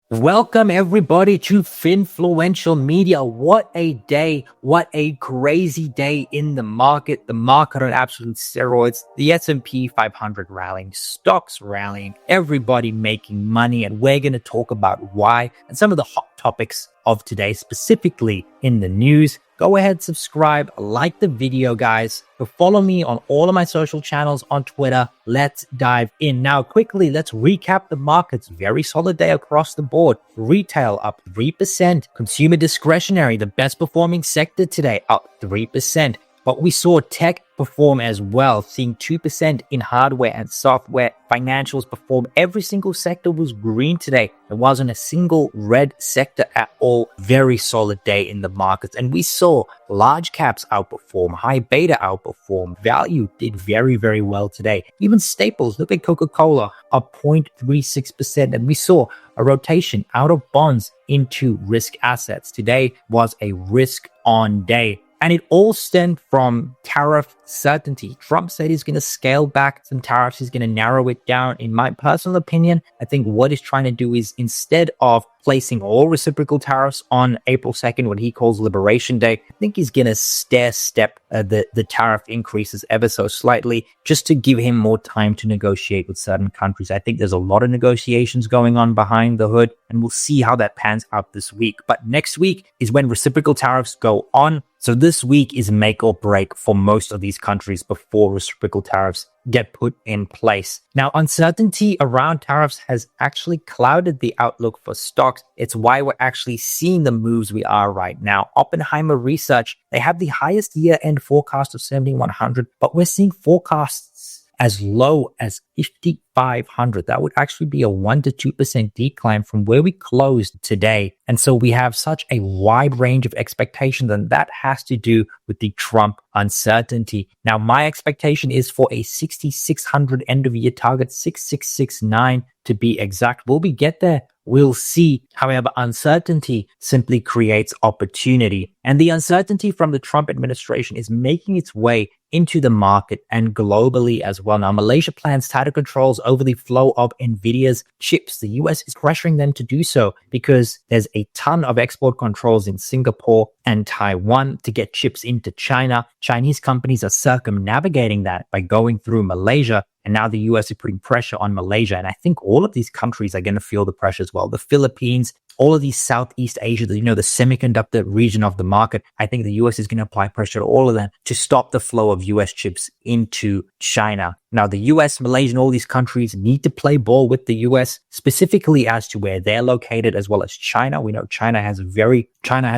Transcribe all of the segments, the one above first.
Welcome everybody to FinFluential Media. What a day. What a crazy day in the market. The market on absolute steroids. The S&P 500 rallying, stocks rallying, everybody making money. And we're going to talk about why and some of the hot topics of today, specifically in the news. Go ahead, subscribe, like the video, guys. Follow me on all of my social channels on Twitter. Let's dive in. Now, quickly, let's recap the markets. Very solid day across the board. Retail up 3%. Consumer discretionary, the best performing sector today, up 3%. But we saw tech perform as well, seeing 2% in hardware and software. Financials perform. Every single sector was green today. There wasn't a single red sector at all. Very solid day in the markets. And we saw large caps outperform, high beta outperform. Value did very, very well today. Even staples, look at Coca-Cola, up 0.36%. And we saw a rotation out of bonds into risk assets. Today was a risk on day. And it all stemmed from tariff certainty. Trump said he's going to scale back some tariffs. He's going to narrow it down. In my personal opinion, I think what he's trying to do is, instead of placing all reciprocal tariffs on April 2nd, what he calls Liberation Day, I think he's going to stair-step the tariff increases ever so slightly, just to give him more time to negotiate with certain countries. I think there's a lot of negotiations going on behind the hood, and we'll see how that pans out this week. But next week is when reciprocal tariffs go on. So this week is make or break for most of these countries before reciprocal tariffs get put in place. Now, uncertainty around tariffs has actually clouded the outlook for stocks. It's why we're actually seeing the moves we are right now. Oppenheimer Research, they have the highest year-end forecast of 7,100, but we're seeing forecasts as low as 5,500. That would actually be a 1 to 2% decline from where we closed today. And so we have such a wide range of expectations, and that has to do with the Trump uncertainty. Now, my expectation is for a 6,600 end of year target, 6,669 to be exact. Will we get there? We'll see. However, uncertainty simply creates opportunity. And the uncertainty from the Trump administration is making its way into the market and globally as well. Now, Malaysia plans tighter controls over the flow of NVIDIA's chips. The US is pressuring them to do so because there's a ton of export controls in Singapore and Taiwan to get chips into China. Chinese companies are circumnavigating that by going through Malaysia. And now the US is putting pressure on Malaysia. And I think all of these countries are going to feel the pressure as well. The Philippines, all of these Southeast Asia, the semiconductor region of the market. I think the US is going to apply pressure to all of them to stop the flow of US chips into China. Now, the US, Malaysia, and all these countries need to play ball with the US, specifically as to where they're located, as well as China. We know China has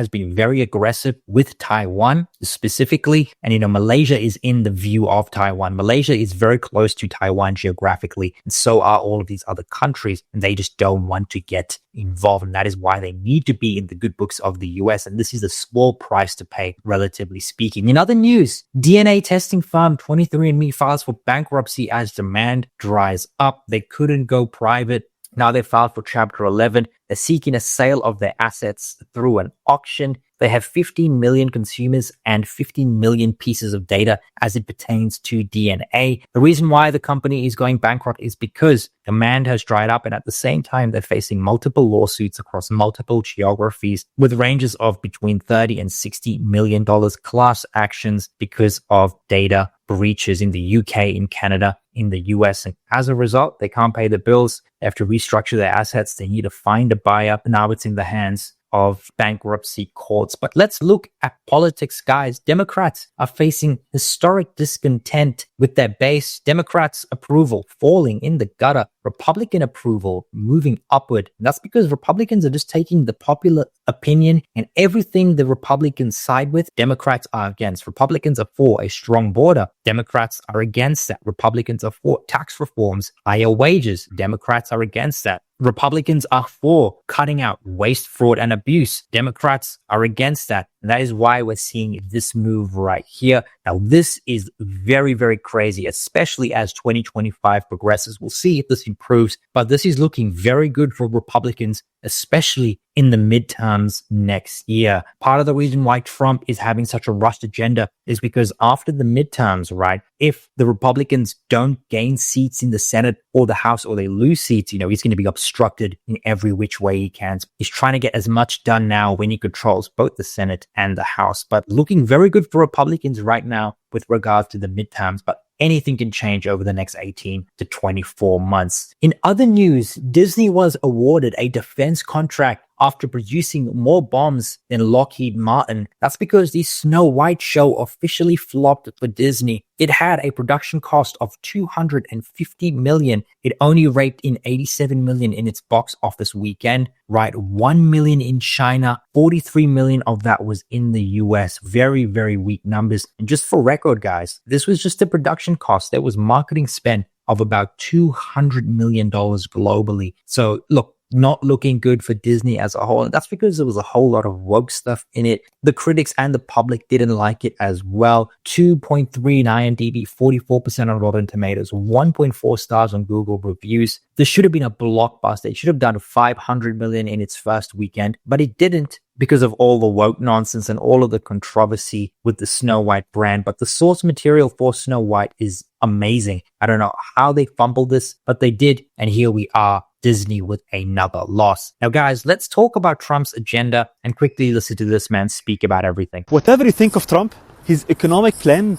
been very aggressive with Taiwan specifically. And, Malaysia is in the view of Taiwan. Malaysia is very close to Taiwan geographically, and so are all of these other countries. And they just don't want to get involved. And that is why they need to be in the good books of the US. And this is a small price to pay, relatively speaking. In other news, DNA testing firm 23andMe files for bankruptcy as demand dries up. They couldn't go private. Now they filed for Chapter 11. They're seeking a sale of their assets through an auction. They have 15 million consumers and 15 million pieces of data as it pertains to DNA. The reason why the company is going bankrupt is because demand has dried up, and at the same time, they're facing multiple lawsuits across multiple geographies with ranges of between $30 and $60 million class actions because of data breaches in the UK, in Canada, in the US. And as a result, they can't pay the bills. They have to restructure their assets. They need to find a buyer. Now it's in the hands of bankruptcy courts. But let's look at politics, guys. Democrats are facing historic discontent with their base. Democrats' approval falling in the gutter. Republican approval moving upward. And that's because Republicans are just taking the popular opinion, and everything the Republicans side with, Democrats are against. Republicans are for a strong border. Democrats are against that. Republicans are for tax reforms, higher wages. Democrats are against that. Republicans are for cutting out waste, fraud, and abuse. Democrats are against that. And that is why we're seeing this move right here. Now, this is very, very crazy, especially as 2025 progresses. We'll see if this improves, but this is looking very good for Republicans, especially in the midterms next year. Part of the reason why Trump is having such a rushed agenda is because after the midterms, right, if the Republicans don't gain seats in the Senate or the House, or they lose seats, he's going to be obstructed in every which way he can. He's trying to get as much done now when he controls both the Senate and the House, but looking very good for Republicans right now with regards to the midterms. But anything can change over the next 18 to 24 months. In other news, Disney was awarded a defense contract after producing more bombs than Lockheed Martin. That's because the Snow White show officially flopped for Disney. It had a production cost of $250 million. It only raked in $87 million in its box office weekend, right? $1 million in China, $43 million of that was in the US. Very, very weak numbers. And just for record, guys, this was just the production cost. There was marketing spend of about $200 million globally. So look, not looking good for Disney as a whole. And that's because there was a whole lot of woke stuff in it. The critics and the public didn't like it as well. 2.3 in IMDb, 44% on Rotten Tomatoes, 1.4 stars on Google reviews. This should have been a blockbuster. It should have done $500 million in its first weekend, but it didn't because of all the woke nonsense and all of the controversy with the Snow White brand. But the source material for Snow White is amazing. I don't know how they fumbled this, but they did. And here we are, Disney with another loss. Now, guys, let's talk about Trump's agenda and quickly listen to this man speak about everything. Whatever you think of Trump, his economic plan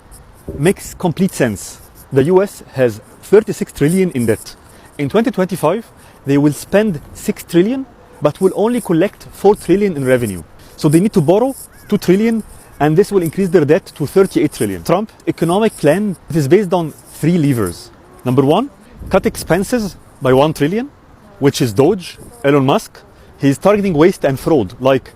makes complete sense. The US has 36 trillion in debt. In 2025, they will spend 6 trillion, but will only collect 4 trillion in revenue. So they need to borrow 2 trillion, and this will increase their debt to 38 trillion. Trump's economic plan is based on 3 levers. Number 1, cut expenses by 1 trillion, which is Doge, Elon Musk. He's targeting waste and fraud, like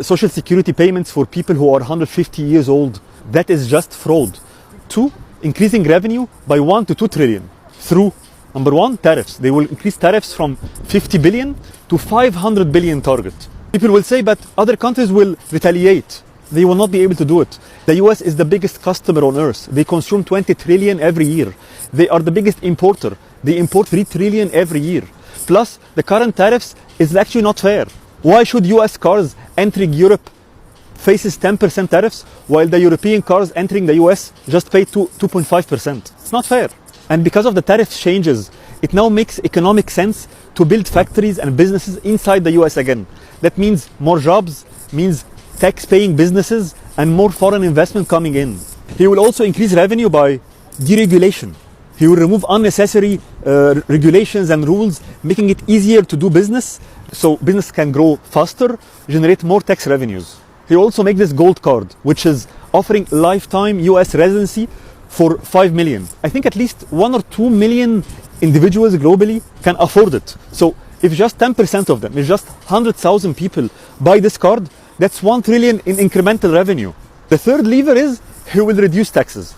social security payments for people who are 150 years old. That is just fraud. 2, increasing revenue by 1 to 2 trillion through, number 1, tariffs. They will increase tariffs from 50 billion to 500 billion target. People will say, but other countries will retaliate. They will not be able to do it. The US is the biggest customer on earth. They consume 20 trillion every year. They are the biggest importer. They import 3 trillion every year. Plus, the current tariffs is actually not fair. Why should US cars entering Europe faces 10% tariffs while the European cars entering the US just pay 2.5%? It's not fair. And because of the tariff changes, it now makes economic sense to build factories and businesses inside the US again. That means more jobs, means tax-paying businesses, and more foreign investment coming in. He will also increase revenue by deregulation. He will remove unnecessary regulations and rules, making it easier to do business, so business can grow faster, generate more tax revenues. He will also make this gold card, which is offering lifetime US residency for 5 million. I think at least 1 or 2 million individuals globally can afford it. So if just 10% of them, if just 100,000 people buy this card, that's 1 trillion in incremental revenue. The third lever is he will reduce taxes.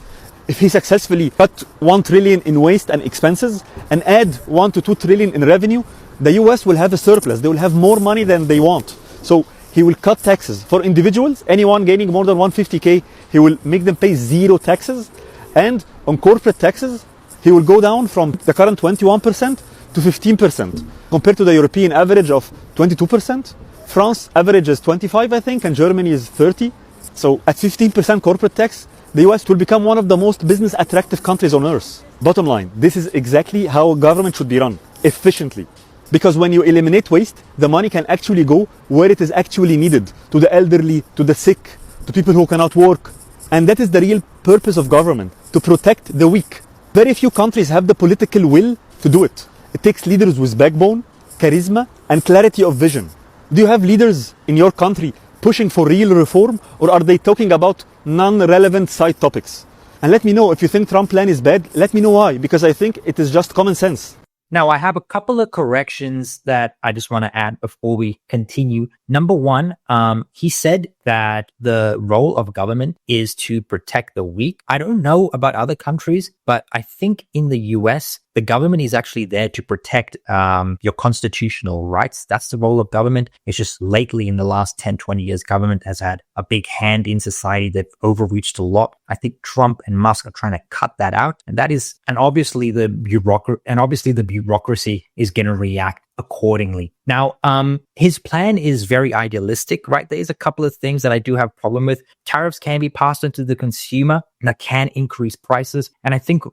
If he successfully cut 1 trillion in waste and expenses and add 1 to 2 trillion in revenue, the US will have a surplus. They will have more money than they want. So he will cut taxes. For individuals, anyone gaining more than 150K, he will make them pay 0 taxes. And on corporate taxes, he will go down from the current 21% to 15%, compared to the European average of 22%. France average is 25, I think, and Germany is 30. So at 15% corporate tax, the US will become one of the most business attractive countries on earth. Bottom line, this is exactly how government should be run, efficiently. Because when you eliminate waste, the money can actually go where it is actually needed, to the elderly, to the sick, to people who cannot work. And that is the real purpose of government, to protect the weak. Very few countries have the political will to do it. It takes leaders with backbone, charisma, and clarity of vision. Do you have leaders in your country pushing for real reform, or are they talking about non-relevant side topics? And let me know if you think Trump's plan is bad. Let me know why, because I think it is just common sense. Now, I have a couple of corrections that I just want to add before we continue. Number one, he said that the role of government is to protect the weak. I don't know about other countries, but I think in the US, the The government is actually there to protect your constitutional rights. That's the role of government. It's just lately in the last 10, 20 years, government has had a big hand in society. They've overreached a lot. I think Trump and Musk are trying to cut that out. And obviously the bureaucracy is going to react accordingly. Now, his plan is very idealistic, right? There's a couple of things that I do have a problem with. Tariffs can be passed on to the consumer, and that can increase prices. And I think,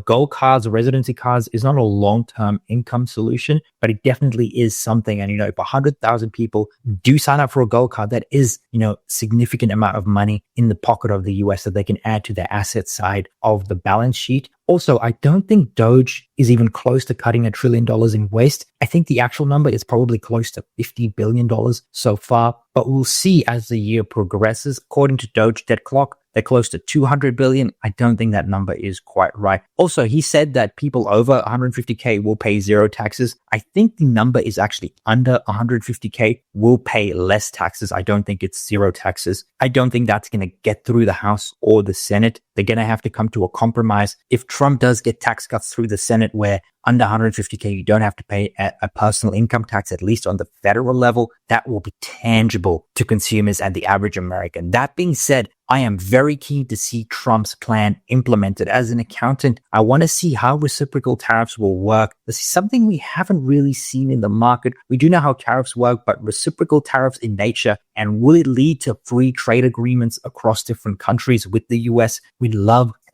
gold cards or residency cards is not a long-term income solution, but it definitely is something. And, if 100,000 people do sign up for a gold card, that is, significant amount of money in the pocket of the US that they can add to their asset side of the balance sheet. Also, I don't think Doge is even close to cutting $1 trillion in waste. I think the actual number is probably close to $50 billion so far, but we'll see as the year progresses. According to Doge Debt Clock, they're close to 200 billion. I don't think that number is quite right. Also, he said that people over 150K will pay zero taxes. I think the number is actually under 150K will pay less taxes. I don't think it's zero taxes. I don't think that's going to get through the House or the Senate. They're going to have to come to a compromise. If Trump does get tax cuts through the Senate where under 150K, you don't have to pay a personal income tax, at least on the federal level, that will be tangible to consumers and the average American. That being said, I am very keen to see Trump's plan implemented. As an accountant, I want to see how reciprocal tariffs will work. This is something we haven't really seen in the market. We do know how tariffs work, but reciprocal tariffs in nature, and will it lead to free trade agreements across different countries with the US?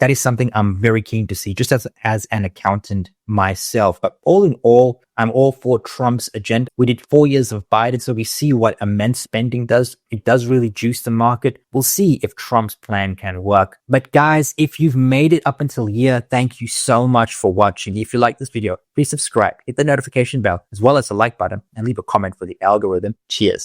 That is something I'm very keen to see, just as an accountant myself. But all in all, I'm all for Trump's agenda. We did 4 years of Biden, so we see what immense spending does. It does really juice the market. We'll see if Trump's plan can work. But guys, if you've made it up until here, thank you so much for watching. If you like this video, please subscribe, hit the notification bell, as well as the like button, and leave a comment for the algorithm. Cheers.